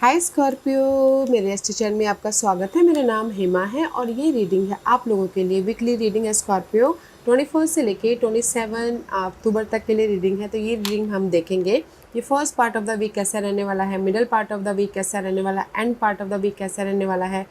हाय Scorpio, मेरे astro channel में आपका स्वागत है। मेरा नाम हेमा है और ये रीडिंग है आप लोगों के लिए। वीकली रीडिंग है स्कॉर्पियो, 21 से लेके 27 अक्टूबर तक के लिए रीडिंग है। तो ये रीडिंग हम देखेंगे कि first part of the week कैसा रहने वाला है, middle part of the week कैसा रहने वाला है, end part of the week कैसा रहने वाला है,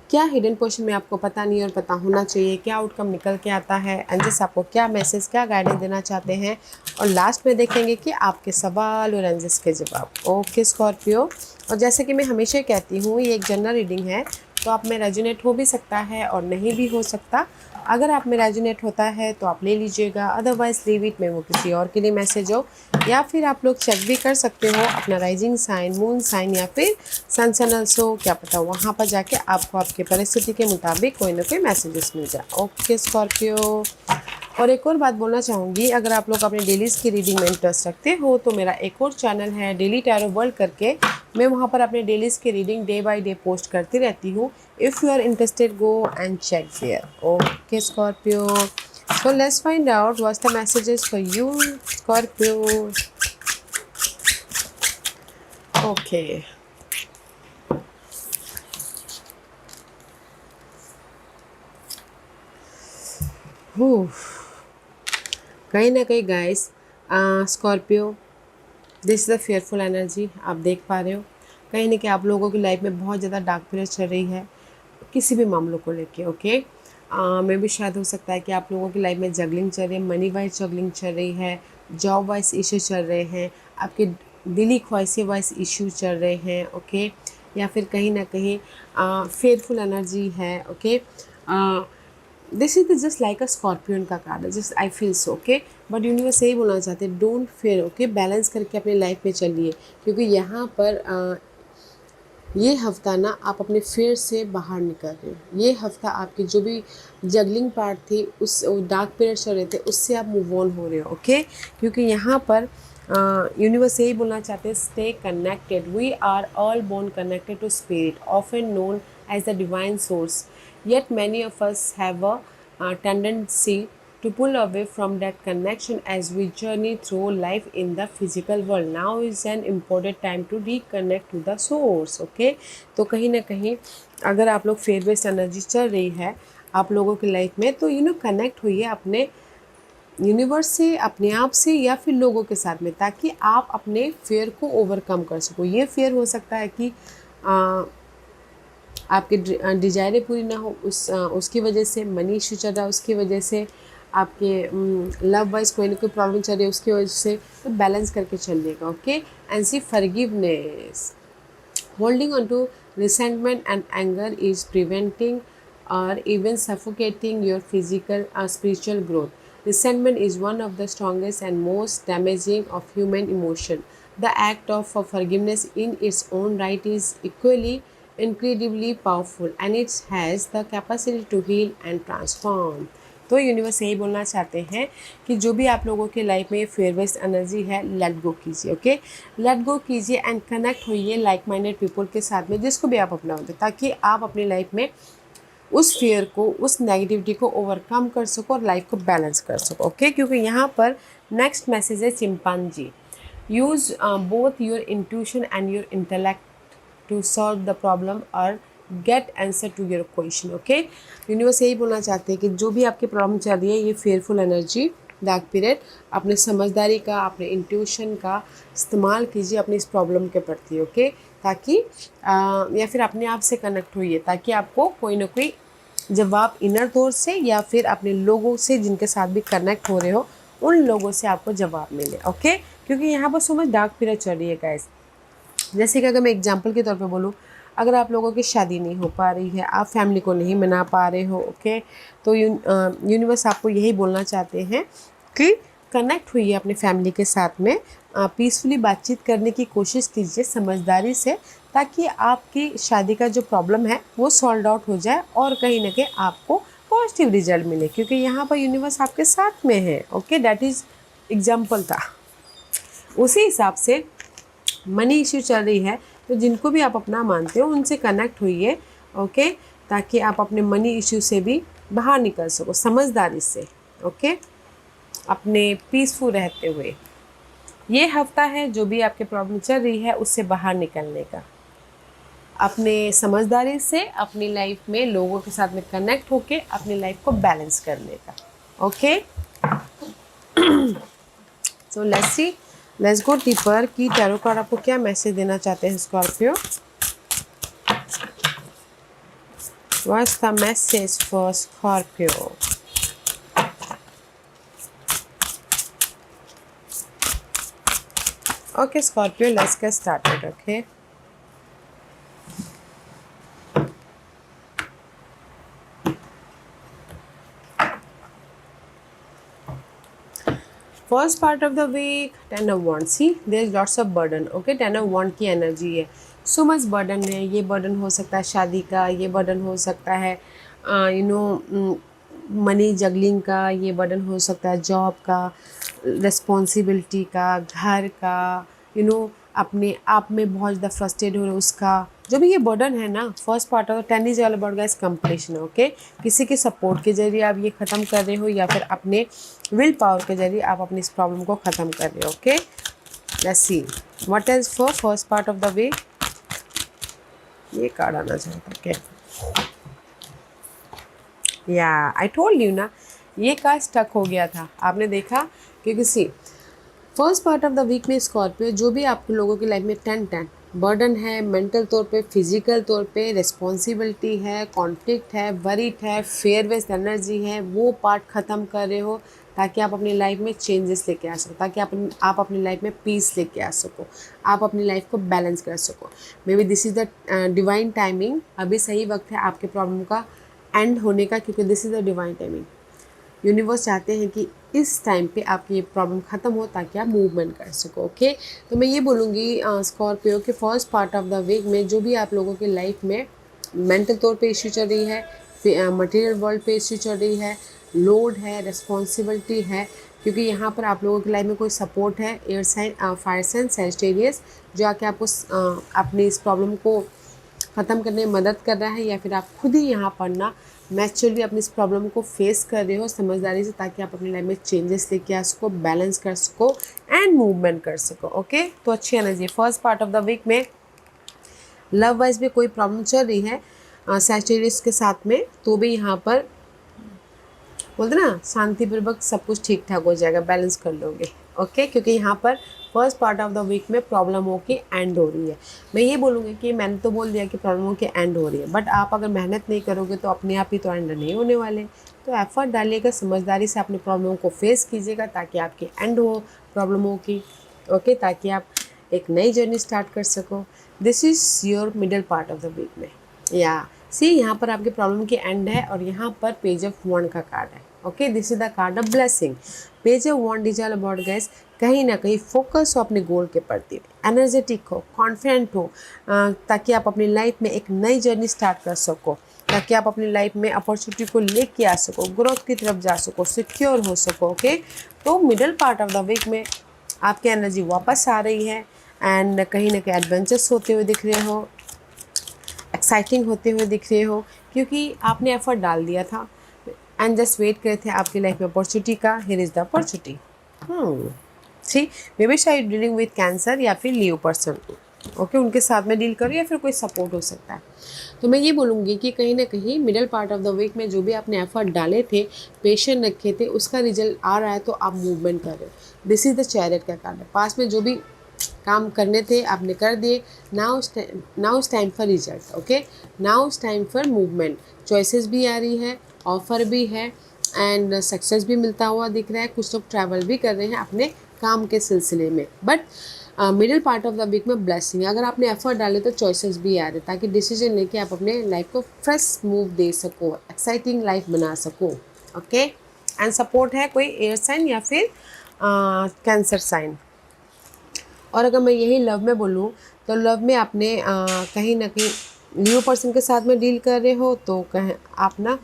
क्या हिडन पोर्शन में आपको पता नहीं और पता होना चाहिए, क्या आउटकम निकल के आता है, एंजल्स आपको क्या मैसेज, क्या गाइडेंस देना चाहते हैं, और लास्ट में देखेंगे कि आपके सवाल और एंजल्स के जवाब। ओके स्कॉर्पियो, और जैसे कि मैं हमेशा कहती हूँ ये एक जनरल रीडिंग है, तो आप में रेजोनेट हो भी सकता है और नहीं भी हो सकता। अगर आप में रेजोनेट होता है तो आप ले लीजिएगा, अदरवाइज लीव इट में वो किसी और के लिए मैसेज हो। या फिर आप लोग चेक भी कर सकते हो अपना राइजिंग साइन, मून साइन या फिर सन सन ऑल्सो, क्या पता वहाँ पर जाके आपको आपके परिस्थिति के मुताबिक कोई ना कोई मैसेजेस मिल जाए। ओके स्कॉर्पियो, और एक और बात बोलना चाहूँगी, अगर आप लोग अपने डेलीज़ की रीडिंग में इंटरेस्ट रखते हो तो मेरा एक और चैनल है डेली टैरो वर्ल्ड करके। मैं वहाँ पर अपने डेलीज़ की reading day by day post करती रहती हूँ। If you are interested go and check there. Okay Scorpio, so let's find out what's the messages for you Scorpio. Okay, कहीं ना कहीं guys, Scorpio, this is the fearful energy आप देख पा रहे हो। कहीं ना कहीं आप लोगों की लाइफ में बहुत ज़्यादा डार्क पीरियड चल रही है किसी भी मामलों को लेके। ओके, मैं भी शायद हो सकता है कि आप लोगों की लाइफ में जगलिंग चल रही है, मनी वाइज जगलिंग चल रही है, जॉब वाइज इशू चल रहे हैं, आपके दिली ख्वाहिशें वाइज इशू चल रहे हैं। ओके, या फिर कहीं ना कहीं फेयरफुल एनर्जी है। Okay, this is just like a scorpion का कार्ड है, just I feel so. Okay, but universe यही बोलना चाहते हैं, डोंट फेयर। ओके, बैलेंस करके अपनी लाइफ में चलिए, क्योंकि यहाँ पर ये हफ्ता ना आप अपने फेयर से बाहर निकल रहे हो। ये हफ्ता आपकी जो भी जगलिंग पार्ट थी, उस डार्क पीरियड चल रहे थे, उससे आप मूव ऑन हो रहे हो। ओके, क्योंकि यहाँ पर यूनिवर्स यही बोलना चाहते हैं, stay connected, we are all born connected to spirit often known as the divine source, yet many of us have a tendency to pull away from that connection as we journey through life in the physical world. Now is an important time to reconnect to the source. Okay, तो कहीं ना कहीं अगर आप लोग fair based energy चल रही है आप लोगों की लाइफ में, तो कनेक्ट हुई है अपने यूनिवर्स से, अपने आप से, या फिर लोगों के साथ में, ताकि आप अपने फेयर को ओवरकम कर सको। ये फेयर हो सकता है कि आपके डिजायरें पूरी ना हो, उसकी वजह से मनी इशू चल रहा है, उसकी वजह से आपके लव वाइज कोई ना कोई प्रॉब्लम चल रही है, उसकी वजह से तो बैलेंस करके चलिएगा। Okay, and see forgiveness, holding on to resentment and anger is preventing or even suffocating your physical or spiritual growth. Resentment is one of the strongest and most damaging of human emotion. The act of forgiveness in its own right is equally incredibly powerful and it has the capacity to heal and transform. तो universe यही बोलना चाहते हैं कि जो भी आप लोगों के लाइफ में फेयर बेस्ड एनर्जी है, लेट गो कीजिए। ओके, लेट गो कीजिए एंड कनेक्ट होइए लाइक माइंडेड पीपल के साथ में, जिसको भी आप अपना होते, ताकि आप अपनी लाइफ में उस फियर को, उस नेगेटिविटी को ओवरकम कर सको और लाइफ को बैलेंस कर सको। ओके, क्योंकि यहाँ पर नेक्स्ट मैसेज है chimpanzee, use both your intuition and your intellect to solve the problem और get answer to your question. Okay, universe यही बोलना चाहते हैं कि जो भी आपकी प्रॉब्लम चल रही है, ये फेयरफुल एनर्जी डार्क पीरियड, अपने समझदारी का, अपने इंट्यूशन का इस्तेमाल कीजिए अपनी इस प्रॉब्लम के प्रति। ओके, ताकि या फिर अपने आप से कनेक्ट होइए, ताकि आपको कोई ना कोई जवाब इनर तौर से या फिर अपने लोगों से जिनके साथ भी कनेक्ट हो रहे हो, उन लोगों से आपको जवाब मिले। ओके, क्योंकि यहाँ पर सो मच डार्क पीरियड चल रही है गाइस। जैसे कि अगर मैं एग्जांपल के तौर पे बोलूँ, अगर आप लोगों की शादी नहीं हो पा रही है, आप फैमिली को नहीं मना पा रहे हो, ओके, तो यूनिवर्स आपको यही बोलना चाहते हैं कि कनेक्ट हुई है अपने फैमिली के साथ में, पीसफुली बातचीत करने की कोशिश कीजिए समझदारी से, ताकि आपकी शादी का जो प्रॉब्लम है वो सॉल्व आउट हो जाए और कहीं ना कहीं आपको पॉजिटिव रिजल्ट मिले, क्योंकि यहाँ पर यूनिवर्स आपके साथ में है। ओके, दैट इज़ एग्जाम्पल था। उसी हिसाब से मनी इश्यू चल रही है, तो जिनको भी आप अपना मानते हो उनसे कनेक्ट हुइए। ओके, ताकि आप अपने मनी इश्यू से भी बाहर निकल सको समझदारी से। ओके, अपने पीसफुल रहते हुए। ये हफ्ता है जो भी आपके प्रॉब्लम चल रही है उससे बाहर निकलने का। अपने समझदारी से अपनी लाइफ में लोगों के साथ में कनेक्ट होके अपनी लाइफ को बैलेंस करने का। Okay, so let's go deeper कि टैरो कार्ड आपको क्या मैसेज देना चाहते हैं Scorpio. What's the message for Scorpio? Okay Scorpio, let's get started. Okay, first part of the week, ten of wand. See there is lots of burden. Okay, ten of wand की energy है, so much burden है। ये burden हो सकता है शादी का, ये बर्डन हो सकता है मनी जगलिंग का, ये बर्डन हो सकता है जॉब का, रिस्पॉन्सिबिलिटी का, घर का, अपने आप में बहुत ज़्यादा फ्रस्ट्रेट हो रहे उसका, जो भी ये बर्डन है ना। फर्स्ट पार्ट ऑफ टेनिस वाला बर्ड गाइस कंप्लीशन। ओके, किसी के सपोर्ट के जरिए आप ये ख़त्म कर रहे हो या फिर अपने विल पावर के जरिए आप अपनी इस प्रॉब्लम को ख़त्म कर रहे हो। Okay, let's see what is for first part of the week. ये कार्ड आना चाहता है। ओके, या आई टोल्ड यू ना, ये कार्ड स्टक हो गया था, आपने देखा। क्योंकि see first part of the week में स्कॉर्पियो, जो भी आप लोगों की लाइफ में 10 बर्डन है, मेंटल तौर पे, फिजिकल तौर पे, रिस्पॉन्सिबिलिटी है, कॉन्फ्लिक्ट है, वरीड है, फेयर वेस्ट एनर्जी है, वो पार्ट ख़त्म कर रहे हो ताकि आप अपनी लाइफ में चेंजेस लेके आ सको, ताकि आप अपनी लाइफ में पीस लेके आ सको, आप अपनी लाइफ को बैलेंस कर सको। May be this is the divine timing. अभी सही वक्त है आपके प्रॉब्लम का एंड होने का, क्योंकि this is the divine timing. Universe चाहते हैं कि इस टाइम पे आपकी ये प्रॉब्लम ख़त्म हो ताकि आप मूवमेंट कर सको। ओके, तो मैं ये बोलूँगी स्कॉर्पियो के first part of the week में जो भी आप लोगों की लाइफ में मेंटल तौर पे इश्यू चल रही है, मटेरियल वर्ल्ड पे इश्यू चल रही है, लोड है, रिस्पॉन्सिबिलिटी है, क्योंकि यहाँ पर आप लोगों की लाइफ में कोई सपोर्ट है, air sign, fire sign, Sagittarius, जो आके आपको अपनी इस प्रॉब्लम को ख़त्म करने में मदद कर रहा है, या फिर आप खुद ही यहाँ पर ना नेचुरली अपनी इस प्रॉब्लम को फेस कर रहे हो समझदारी से, ताकि आप अपनी लाइफ में चेंजेस लेके आ सको, बैलेंस कर सको एंड मूवमेंट कर सको। ओके, तो अच्छी energy first part of the week में। लव वाइज भी कोई प्रॉब्लम चल रही है सैजिटेरियस के साथ में, तो भी यहाँ पर बोलते ना शांतिपूर्वक सब कुछ ठीक ठाक हो जाएगा, बैलेंस कर लोगे। ओके, क्योंकि यहाँ पर first part of the week में प्रॉब्लमों की एंड हो रही है। मैं ये बोलूँगी कि मैंने तो बोल दिया कि प्रॉब्लमों की एंड हो रही है, बट आप अगर मेहनत नहीं करोगे तो अपने आप ही तो एंड नहीं होने वाले। तो एफर्ट डालिएगा, समझदारी से अपने प्रॉब्लमों को फेस कीजिएगा ताकि आपकी एंड हो प्रॉब्लमों की। ओके, ताकि आप एक नई जर्नी स्टार्ट कर सको। This is your middle part of the week में। या सी यहाँ पर आपके प्रॉब्लम की एंड है और यहाँ पर पेज ऑफ वॉन्ड का कार्ड है। Okay, this is the card of blessing. Page of wand is all about guys, कहीं ना कहीं फोकस हो अपने गोल के प्रति, एनर्जेटिक हो, कॉन्फिडेंट हो, ताकि आप अपनी लाइफ में एक नई जर्नी स्टार्ट कर सको, ताकि आप अपनी लाइफ में अपॉर्चुनिटी को लेके आ सको, ग्रोथ की तरफ जा सको, सिक्योर हो सको। ओके, तो middle part of the week में आपकी एनर्जी वापस आ रही है एंड कहीं ना कहीं एडवेंचर्स होते हुए दिख रहे हो, एक्साइटिंग होते हुए दिख रहे हो, क्योंकि आपने एफर्ट डाल दिया था एंड जस्ट वेट करे थे आपकी लाइफ में अपॉर्चुनिटी का। Here is the opportunity. See maybe शायद डीलिंग विद कैंसर या फिर लियो पर्सन। ओके, उनके साथ में डील करो या फिर कोई सपोर्ट हो सकता है। तो मैं ये बोलूँगी कि कहीं ना कहीं middle part of the week में जो भी आपने एफर्ट डाले थे, पेशेंट रखे थे, उसका रिजल्ट आ रहा है, तो आप मूवमेंट कर रहे हो। दिस इज़ द चैरियट का कार्ड है। पास में जो भी काम करने थे आपने कर दिए, now it's time for result. Okay, now it's time for movement. Choices भी आ रही है, ऑफर भी है एंड सक्सेस भी मिलता हुआ दिख रहा है। कुछ लोग ट्रैवल भी कर रहे हैं अपने काम के सिलसिले में, but middle part of the week में ब्लेसिंग। अगर आपने एफर्ट डाले तो चॉइसेस भी आ रहे, ताकि डिसीजन लेके आप अपने लाइफ को फ्रेश मूव दे सको, एक्साइटिंग लाइफ बना सको। ओके, एंड सपोर्ट है कोई एयर साइन या फिर कैंसर साइन। और अगर मैं यही लव में बोलूँ तो लव में आपने कहीं ना कहीं न्यू पर्सन के साथ में डील कर रहे हो, तो कहीं आप ना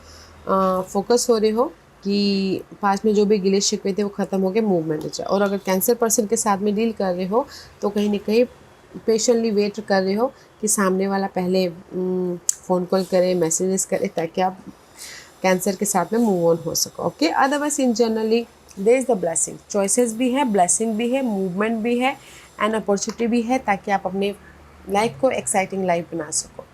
फोकस हो रहे हो कि पास में जो भी गिले शिकवे थे वो ख़त्म हो गए, मूवमेंट हो जाए। और अगर कैंसर पर्सन के साथ में डील कर रहे हो तो कहीं ना कहीं पेशेंटली वेट कर रहे हो कि सामने वाला पहले फ़ोन कॉल करे, मैसेजेस करे, ताकि आप कैंसर के साथ में मूव ऑन हो सको। Okay, otherwise in generally there is the blessing. Choices भी है, ब्लेसिंग भी है, मूवमेंट भी है एंड अपॉर्चुनिटी भी है, ताकि आप अपने लाइफ को एक्साइटिंग लाइफ बना सको।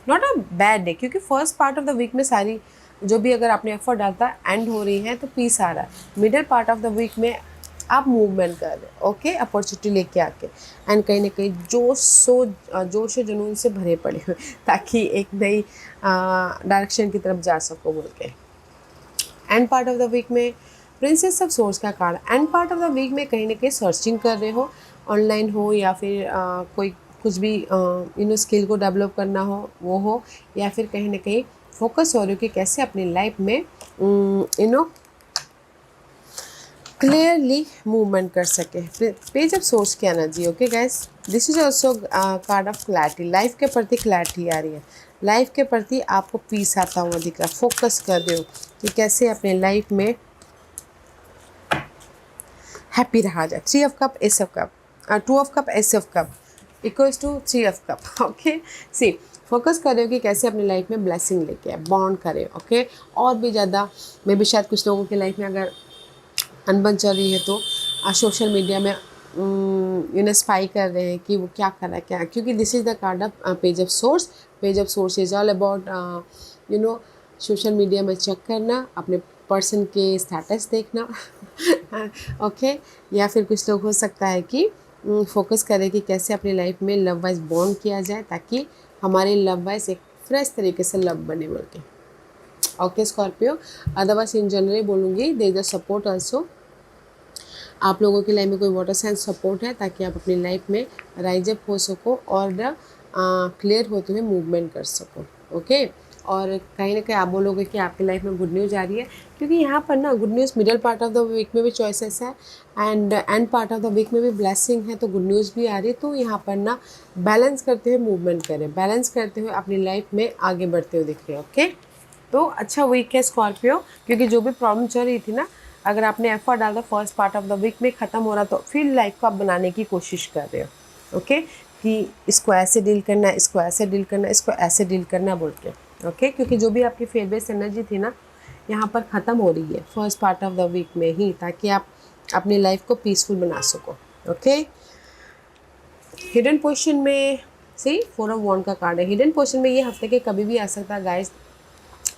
नॉट अ बैड डे, क्योंकि first part of the week में सारी जो भी अगर आपने एफर्ट डालता एंड हो रही है तो पीस आ रहा है। Middle part of the week में आप मूवमेंट कर रहे हो, ओके, अपॉर्चुनिटी लेके आके, एंड कहीं ना कहीं जोश और जुनून से भरे पड़े हुए, ताकि एक नई डायरेक्शन की तरफ जा सको बोल के। End part of the week में प्रिंसेस ऑफ सोर्स का card. End part of the week में कहीं ना कहीं सर्चिंग कर रहे हो, ऑनलाइन हो या फिर कोई कुछ भी स्किल को डेवलप करना हो वो हो, या फिर कहीं ना कहीं फोकस हो रहे हो कि कैसे अपनी लाइफ में क्लियरली मूवमेंट कर सके। पेज ऑफ सोर्स की energy, okay guys, this is also card of clarity. Life के प्रति क्लैरिटी आ रही है, लाइफ के प्रति आपको पीस आता हुआ दिख रहा है, फोकस कर रहे हो कि कैसे अपने लाइफ में हैप्पी रहा जाए। 3 of cup, ace of cup, 2 of cup, ace of cup equals to 3 of cup, okay. See focus कर रहे हो कि कैसे अपनी लाइफ में ब्लेसिंग लेके आए, बॉन्ड करें, ओके। और भी ज़्यादा मे भी शायद कुछ लोगों की लाइफ में अगर अनबन चल रही है तो सोशल मीडिया में स्पाई कर रहे हैं कि वो क्या कर रहा है क्या, क्योंकि this is the card of page of source. Page of source is all about social media में चेक करना, अपने पर्सन के स्टेटस देखना ओके। या फिर कुछ लोग हो सकता है कि फोकस करें कि कैसे अपनी लाइफ में लव वाइज बॉन्ड किया जाए, ताकि हमारे लव वाइज एक फ्रेश तरीके से लव बने बोल के, okay Scorpio. Otherwise in general बोलूँगी there is a support also, आप लोगों की लाइफ में कोई वाटर साइन सपोर्ट है, ताकि आप अपनी लाइफ में राइज अप हो सको और क्लियर होते हुए मूवमेंट कर सको, ओके। और कहीं ना कहीं आप बोलोगे कि आपकी लाइफ में गुड न्यूज़ आ रही है, क्योंकि यहाँ पर ना good news middle part of the week में भी चॉइसेस है end part of the week में भी ब्लेसिंग है, तो गुड न्यूज़ भी आ रही है। तो यहाँ पर ना बैलेंस करते हुए मूवमेंट करें, बैलेंस करते हुए अपनी लाइफ में आगे बढ़ते हुए दिख रहे हैं, ओके। तो अच्छा वीक है स्कॉर्पियो, क्योंकि जो भी प्रॉब्लम चल रही थी ना, अगर आपने एफर्ट डाला first part of the week में ख़त्म हो रहा, तो फिर लाइफ को आप बनाने की कोशिश कर रहे हो, ओके, कि इसको ऐसे डील करना है, इसको ऐसे डील करना है, इसको ऐसे डील करना बोल के, ओके। क्योंकि जो भी आपकी फेयर बेस एनर्जी थी ना, यहाँ पर ख़त्म हो रही है first part of the week में ही, ताकि आप अपनी लाइफ को पीसफुल बना सको, ओके। हिडन पोजीशन में सी 4 ऑफ वॉन्ड का कार्ड है। हिडन पोजीशन में ये हफ्ते के कभी भी आ सकता है गाइस।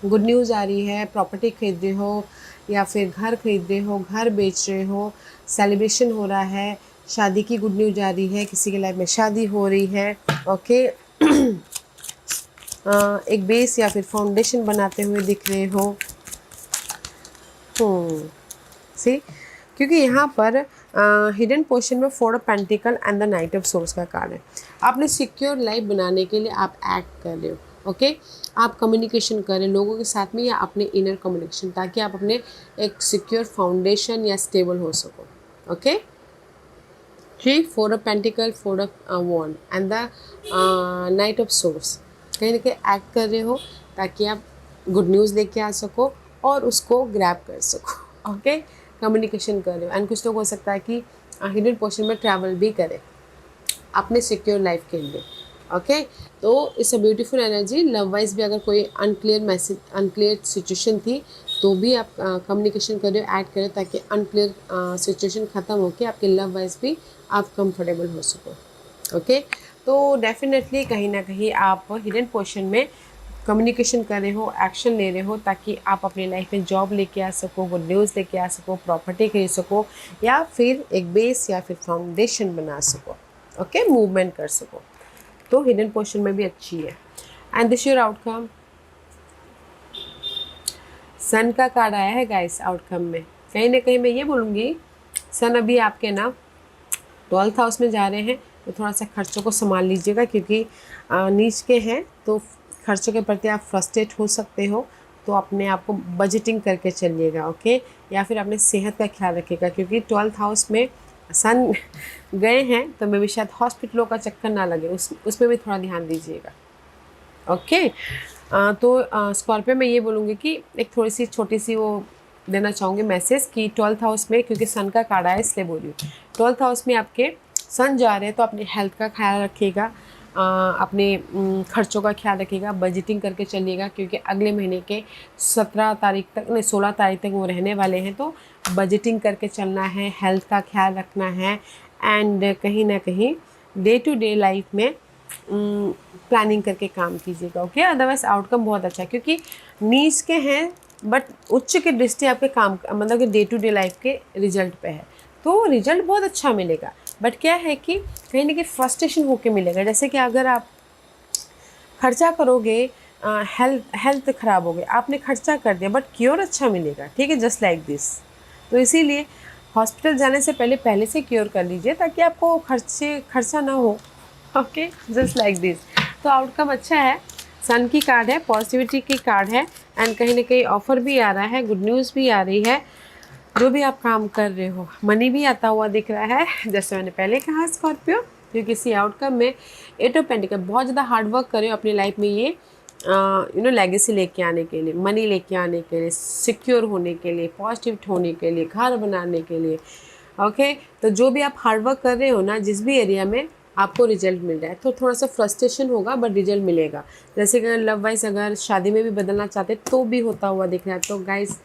गुड न्यूज़ आ रही है, प्रॉपर्टी खरीद रहे हो या फिर घर खरीद रहे हो, घर बेच रहे हो, सेलिब्रेशन हो रहा है, शादी की गुड न्यूज़ आ रही है, किसी की लाइफ में शादी हो रही है, ओके। एक बेस या फिर फाउंडेशन बनाते हुए दिख रहे हो, सी, क्योंकि यहाँ पर हिडन पोजीशन में 4 of pentacle and the knight of source का कार्ड है। आपने सिक्योर लाइफ बनाने के लिए आप एक्ट कर रहे हो, ओके। आप कम्युनिकेशन करें लोगों के साथ में या अपने इनर कम्युनिकेशन, ताकि आप अपने एक सिक्योर फाउंडेशन या स्टेबल हो सको, okay. 3 4 of pentacle, 4 of wand and the knight of source, कहीं ना कहीं एक्ट कर रहे हो ताकि आप गुड न्यूज़ लेके आ सको और उसको ग्रैब कर सको, ओके। कम्युनिकेशन कर रहे हो, एंड कुछ लोग हो सकता है कि हिडन पोजीशन में ट्रैवल भी करें अपने सिक्योर लाइफ के लिए, ओके। तो it's a beautiful energy. Love wise भी अगर कोई अनक्लियर सिचुएशन थी तो भी आप कम्युनिकेशन करें, ऐड करें, ताकि अनक्लियर सिचुएशन ख़त्म होकर आपके लव वाइज भी आप कंफर्टेबल हो सको, ओके। तो डेफिनेटली कहीं ना कहीं आप हिडन पोजीशन में कम्युनिकेशन कर रहे हो, एक्शन ले रहे हो, ताकि आप अपनी लाइफ में जॉब लेके आ सको, गुड न्यूज़ लेके आ सको, प्रॉपर्टी खरीद सको, या फिर एक बेस या फिर फाउंडेशन बना सको, ओके, मूवमेंट कर सको। तो हिडन पोजीशन में भी अच्छी है। एंड दिस योर आउटकम, सन का कार्ड आया है गाइस आउटकम में। कहीं ना कहीं मैं ये बोलूँगी सन अभी आपके ना 12th हाउस में जा रहे हैं, तो थोड़ा सा खर्चों को संभाल लीजिएगा, क्योंकि नीच के हैं तो खर्चों के प्रति आप फ्रस्ट्रेट हो सकते हो, तो अपने आप को बजटिंग करके चलिएगा, ओके। या फिर अपने सेहत का ख्याल रखिएगा, क्योंकि 12th हाउस में सन गए हैं तो मैं भी शायद हॉस्पिटलों का चक्कर ना लगे, उसमें भी थोड़ा ध्यान दीजिएगा, ओके। तो स्कॉर्पियो में ये बोलूँगी कि एक थोड़ी सी छोटी सी वो देना चाहूँगी मैसेज कि 12th हाउस में, क्योंकि सन का कार्ड आया इसलिए बोल रही हूँ, 12th हाउस में आपके सन जा रहे हैं, तो अपनी हेल्थ का ख्याल रखिएगा, अपने खर्चों का ख्याल रखिएगा, बजटिंग करके चलिएगा, क्योंकि अगले महीने के 17 तारीख तक नहीं 16 तारीख तक वो रहने वाले हैं, तो बजटिंग करके चलना है, हेल्थ का ख्याल रखना है, एंड कहीं ना कहीं डे टू डे लाइफ में प्लानिंग करके काम कीजिएगा, ओके। अदरवाइज आउटकम बहुत अच्छा है, क्योंकि नीच के हैं बट उच्च की दृष्टि आपके काम मतलब कि डे टू डे लाइफ के रिजल्ट पे है, तो रिजल्ट बहुत अच्छा मिलेगा। बट क्या है कि कहीं ना कहीं फ्रस्ट्रेशन होके मिलेगा। जैसे कि अगर आप खर्चा करोगे, हेल्थ ख़राब हो गई, आपने खर्चा कर दिया बट क्योर अच्छा मिलेगा, ठीक है, जस्ट लाइक दिस। तो इसीलिए हॉस्पिटल जाने से पहले से क्योर कर लीजिए, ताकि आपको खर्चा ना हो, ओके, जस्ट लाइक दिस। तो आउटकम अच्छा है, सन की कार्ड है, पॉजिटिविटी की कार्ड है, एंड कहीं ना कहीं ऑफर भी आ रहा है, गुड न्यूज़ भी आ रही है। जो भी आप काम कर रहे हो, मनी भी आता हुआ दिख रहा है, जैसे मैंने पहले कहा स्कॉर्पियो, जो किसी आउटकम में 8 ऑफ पेंटिकल, बहुत ज़्यादा हार्डवर्क करे अपनी लाइफ में, ये लेगेसी लेके आने के लिए, मनी लेके आने के लिए, सिक्योर होने के लिए, पॉजिटिव होने के लिए, घर बनाने के लिए, ओके। तो जो भी आप हार्डवर्क कर रहे हो ना, जिस भी एरिया में, आपको रिजल्ट मिल रहा है, तो थोड़ा सा फ्रस्ट्रेशन होगा बट रिजल्ट मिलेगा। जैसे कि लव वाइज अगर शादी में भी बदलना चाहते तो भी होता हुआ दिख रहा है। तो गाइस,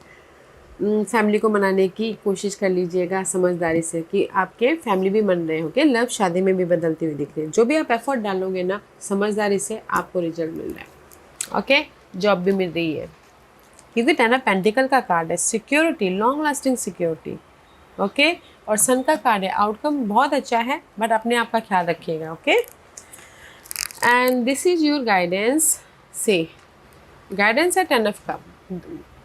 फैमिली को मनाने की कोशिश कर लीजिएगा समझदारी से, कि आपके फैमिली भी मन रहे हो कि लव शादी में भी बदलती हुई दिख रही है। जो भी आप एफर्ट डालोगे ना समझदारी से, आपको रिजल्ट मिल रहा है, ओके। जॉब भी मिल रही है, क्योंकि 10 ऑफ पेंटिकल का कार्ड है, security, long lasting security, okay. और सन का कार्ड है, आउटकम बहुत अच्छा है, बट अपने आप का ख्याल रखिएगा, okay. And this is your guidance से, गाइडेंस है 10 ऑफ कप।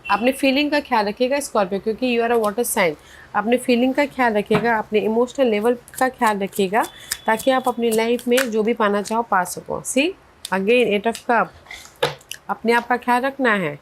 अपने फीलिंग का ख्याल रखिएगा स्कॉर्पियो, क्योंकि you are a water sign. अपने फीलिंग का ख्याल रखिएगा, अपने इमोशनल लेवल का ख्याल रखिएगा, ताकि आप अपनी लाइफ में जो भी पाना चाहो पा सको। सी अगेन 8 ऑफ कप, अपने आप का ख्याल रखना है,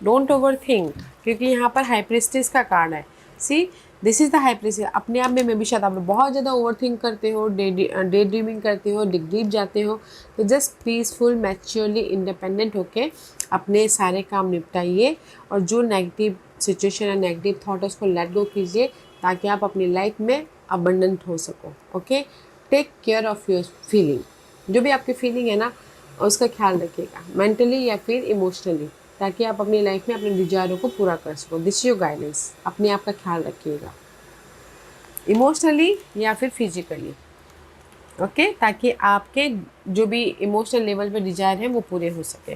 डोंट ओवर थिंक, क्योंकि यहाँ पर हाई प्रीस्टेस का कार्ड है। See this is the high priestess. अपने आप में भी शायद आप बहुत ज़्यादा ओवर थिंक करते हो, डे ड्रीमिंग करते हो, डिग डीप जाते हो, तो जस्ट पीसफुल, मैच्योरली, इंडिपेंडेंट होके अपने सारे काम निपटाइए, और जो नेगेटिव सिचुएशन है, नेगेटिव थॉट है, उसको लेट गो कीजिए, ताकि आप अपनी लाइफ में अबंडेंट हो सको, okay. Take care of your feeling, जो भी आपकी फीलिंग है ना, उसका ख्याल रखिएगा, मेंटली या फिर इमोशनली, ताकि आप अपनी लाइफ में अपने डिजायरों को पूरा कर सको। दिस योर गाइडेंस, अपने आप का ख्याल रखिएगा, इमोशनली या फिर फिजिकली, ओके, ताकि आपके जो भी इमोशनल लेवल पे डिजायर है वो पूरे हो सके।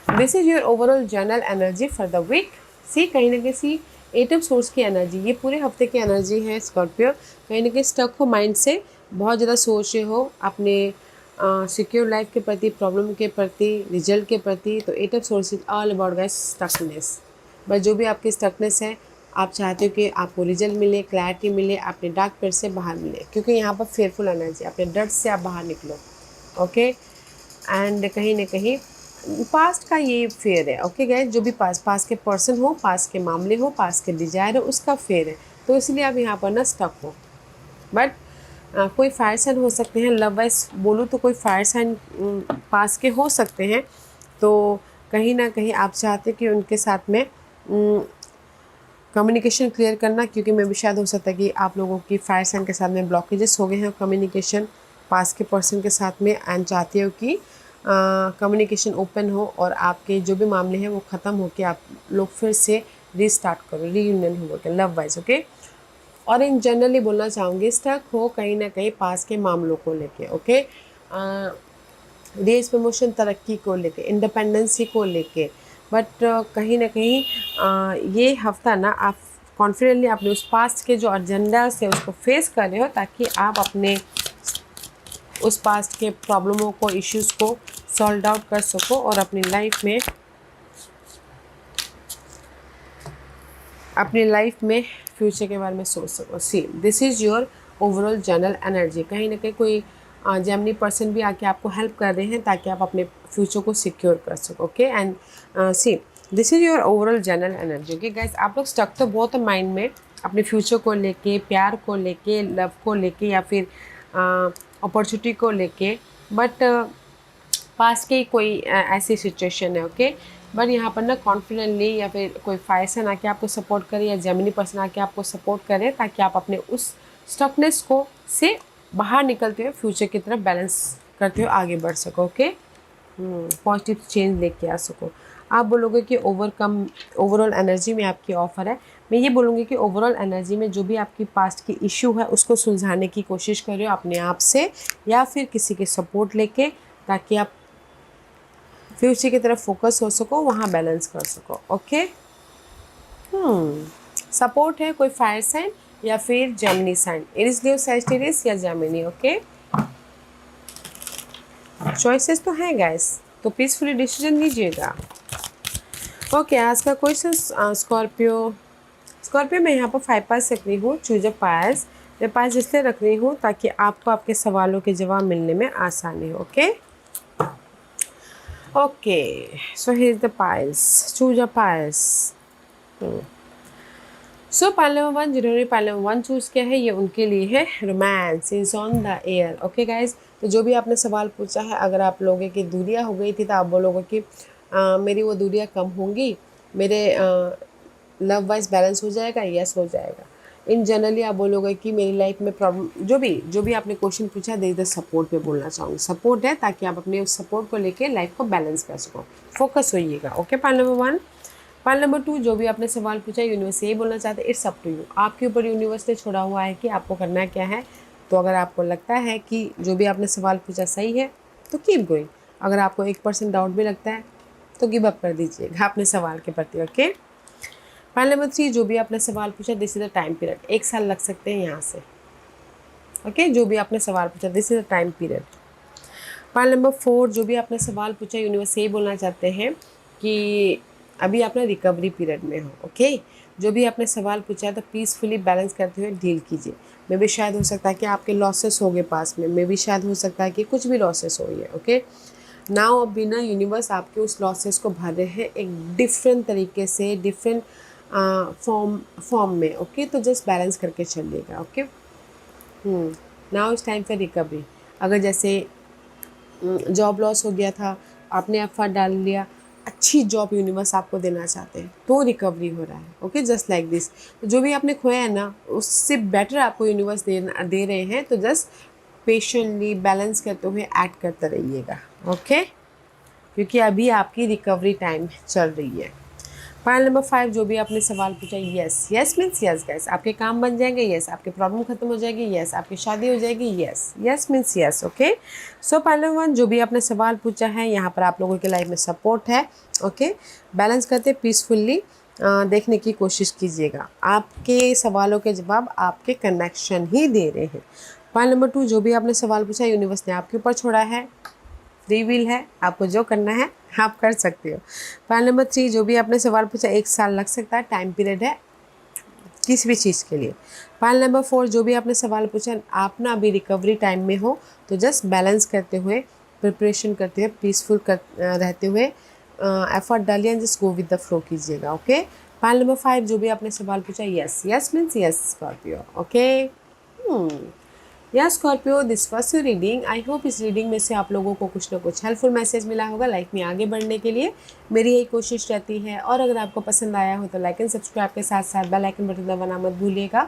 This is your overall general energy for the week. See कहीं ना कहीं 8 ऑफ सोर्स की एनर्जी, ये पूरे हफ्ते की एनर्जी है स्कॉर्पियो। कहीं ना कहीं स्टक हो माइंड से, बहुत ज़्यादा सोच रहे हो अपने सिक्योर लाइफ के प्रति, प्रॉब्लम के प्रति, रिजल्ट के प्रति। तो 8 of source is all about guys stuckness. बस जो भी आपकी स्टकनेस है, आप चाहते हो कि आपको रिजल्ट मिले, क्लैरिटी मिले, अपने डार्क पेड़ से बाहर मिले, क्योंकि यहाँ पर फेयरफुल एनर्जी, अपने डर से आप बाहर निकलो, ओके। एंड कहीं ना कहीं पास्ट का ये फेयर है, ओके गाइस। जो भी पास के पर्सन हो, पास के मामले हो, पास के डिजायर हो, उसका फेयर है, तो इसलिए आप यहाँ पर ना स्टक हो। बट कोई फायर साइन हो सकते हैं, लव वाइज बोलूँ तो कोई फायर साइन पास के हो सकते हैं, तो कहीं ना कहीं आप चाहते कि उनके साथ में कम्युनिकेशन क्लियर करना, क्योंकि मैं भी शायद हो सकता है कि आप लोगों की फायर साइन के साथ में ब्लॉकेजेस हो गए हैं कम्युनिकेशन पास के पर्सन के साथ में, एंड चाहते हो कि कम्युनिकेशन ओपन हो और आपके जो भी मामले हैं वो ख़त्म हो के आप लोग फिर से रीस्टार्ट करो, रीयूनियन हो के लव वाइज, ओके। और इन जनरली बोलना चाहूँगी, स्टक हो कहीं ना कहीं पास के मामलों को लेके, ओके, रेस प्रमोशन, तरक्की को लेके, इंडिपेंडेंसी को लेके। बट कहीं ना कहीं ये हफ्ता ना आप कॉन्फिडेंटली अपने उस पास्ट के जो एजेंडा से उसको फेस कर रहे हो, ताकि आप अपने उस पास्ट के प्रॉब्लमों को, इश्यूज़ को सॉल्व आउट कर सको और अपनी लाइफ में फ्यूचर के बारे में सोच सको। See this is your overall general energy. कहीं ना कहीं कोई जेमिनी पर्सन भी आके आपको हेल्प कर रहे हैं, ताकि आप अपने फ्यूचर को सिक्योर कर सको, okay. And see this is your overall general energy, okay guys. आप लोग स्टक तो बहुत है माइंड में, अपने फ्यूचर को लेके, प्यार को लेके, लव को लेके, या फिर अपॉर्चुनिटी को लेके, बट पास के कोई ऐसी सिचुएशन है, ओके। बट यहाँ पर ना कॉन्फिडेंटली, या फिर कोई फायर साइन आके आपको सपोर्ट करे, या जेमिनी पर्सन आके आपको सपोर्ट करे, ताकि आप अपने उस स्टकनेस को से बाहर निकलते हुए फ्यूचर की तरफ बैलेंस करते हुए आगे बढ़ सको, ओके, पॉजिटिव चेंज लेके आ सको। आप बोलोगे कि ओवरऑल एनर्जी में आपकी ऑफर है। मैं ये बोलूँगी कि ओवरऑल एनर्जी में जो भी आपकी पास्ट की इश्यू है उसको सुलझाने की कोशिश करिए अपने आप से या फिर किसी के सपोर्ट लेके, ताकि आप फ्यूचर की तरफ फोकस हो सको, वहाँ बैलेंस कर सको। ओके, सपोर्ट है कोई फायर साइन या फिर Gemini sign, Aries Leo Sagittarius या जेमिनी। ओके, चॉइसेस तो हैं गाइस, तो पीसफुली डिसीजन लीजिएगा। ओके, आज का क्वेश्चन स्कॉर्पियो मैं यहाँ पर 5 पास रख रही हूँ। चूज अ पास, मैं पास इसलिए रख रही हूँ ताकि आपको आपके सवालों के जवाब मिलने में आसानी हो। Okay okay, so here is the piles, choose a piles. So pile number 1, जिन्होंने पाइल नंबर 1 चूज़ किया है ये उनके लिए है romance is on the air. Okay guys, तो जो भी आपने सवाल पूछा है, अगर आप लोगों की दूरियां हो गई थी तो आप बोलोगे कि मेरी वो दूरियां कम होंगी, मेरे लव वाइज बैलेंस हो जाएगा। यस, हो जाएगा। इन जनरली आप बोलोगे कि मेरी लाइफ में प्रॉब्लम, जो भी आपने क्वेश्चन पूछा, दे द सपोर्ट पे बोलना चाहूँगी। सपोर्ट है ताकि आप अपने उस सपोर्ट को लेके लाइफ को बैलेंस कर सको, फोकस होइएगा। Okay, pile number 1। Pile number 2, जो भी आपने सवाल पूछा, यूनिवर्स यही बोलना चाहते हैं, इट्स अप टू यू। आपके ऊपर यूनिवर्स ने छोड़ा हुआ है कि आपको करना क्या है। तो अगर आपको लगता है कि जो भी आपने सवाल पूछा सही है तो कीप गोइंग। अगर आपको 1% डाउट भी लगता है तो गिव अप कर दीजिएगा अपने सवाल के प्रति। ओके, पाइल नंबर 3, जो भी आपने सवाल पूछा, this is the time period. 1 साल लग सकते हैं यहाँ से। ओके, जो भी आपने सवाल पूछा, this is the time period. Pile number 4, जो भी आपने सवाल पूछा, यूनिवर्स यही बोलना चाहते हैं कि अभी आप ना रिकवरी पीरियड में हो। ओके, जो भी आपने सवाल पूछा है तो पीसफुली बैलेंस करते हुए डील कीजिए। मे भी शायद हो सकता है कि आपके लॉसेस हो गए पास में, मे भी शायद हो सकता है कि कुछ भी लॉसेस हो गए। ओके, नाउ अब बिना यूनिवर्स आपके उस लॉसेस को भर रहे हैं एक डिफरेंट तरीके से, डिफरेंट फॉर्म में। ओके, तो जस्ट बैलेंस करके चलिएगा। Okay, now it's time for recovery. अगर जैसे जॉब लॉस हो गया था, आपने एफर्ट डाल लिया, अच्छी जॉब यूनिवर्स आपको देना चाहते हैं तो रिकवरी हो रहा है। Okay, just like this. तो जो भी आपने खोया है ना, उससे बेटर आपको यूनिवर्स दे रहे हैं, तो जस्ट पेशेंटली बैलेंस करते हुए एक्ट करते रहिएगा। ओके, क्योंकि अभी आपकी रिकवरी टाइम चल रही है। पाइल नंबर 5, जो भी आपने सवाल पूछा, yes. Yes means yes guys, आपके काम बन जाएंगे। यस, आपके प्रॉब्लम खत्म हो जाएगी। यस, आपकी शादी हो जाएगी। Yes, yes means yes. Okay, सो पाइल नंबर 1, जो भी आपने सवाल पूछा है, यहाँ पर आप लोगों की लाइफ में सपोर्ट है। ओके, बैलेंस करते पीसफुली देखने की कोशिश कीजिएगा। आपके सवालों के जवाब आपके कनेक्शन ही दे रहे हैं। पाइल नंबर 2, जो भी आपने सवाल पूछा, यूनिवर्स ने आपके ऊपर छोड़ा है। फ्री विल है, आपको जो करना है आप कर सकते हो। पाइल नंबर 3, जो भी आपने सवाल पूछा, 1 साल लग सकता है, टाइम पीरियड है किसी भी चीज़ के लिए। पाइल नंबर 4, जो भी आपने सवाल पूछा, आप ना अभी रिकवरी टाइम में हो, तो जस्ट बैलेंस करते हुए, प्रिपरेशन करते हुए, पीसफुल रहते हुए एफर्ट डालिए and just go with the flow कीजिएगा। ओके, पाइल नंबर 5, जो भी आपने सवाल पूछा, yes. Yes means yes Scorpio. Okay, yeah Scorpio, this was your reading. I hope इस रीडिंग में से आप लोगों को कुछ ना कुछ हेल्पफुल मैसेज मिला होगा लाइफ में आगे बढ़ने के लिए। मेरी यही कोशिश रहती है। और अगर आपको पसंद आया हो तो लाइक एंड सब्सक्राइब के साथ साथ बेल आइकन बटन दबाना मत भूलिएगा,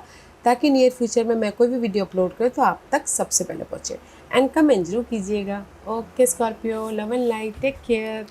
ताकि नियर फ्यूचर में मैं कोई भी वीडियो अपलोड करूँ तो आप तक सबसे पहले पहुँचे। एंड कमेंट जरूर कीजिएगा। Okay Scorpio, love and light, take care.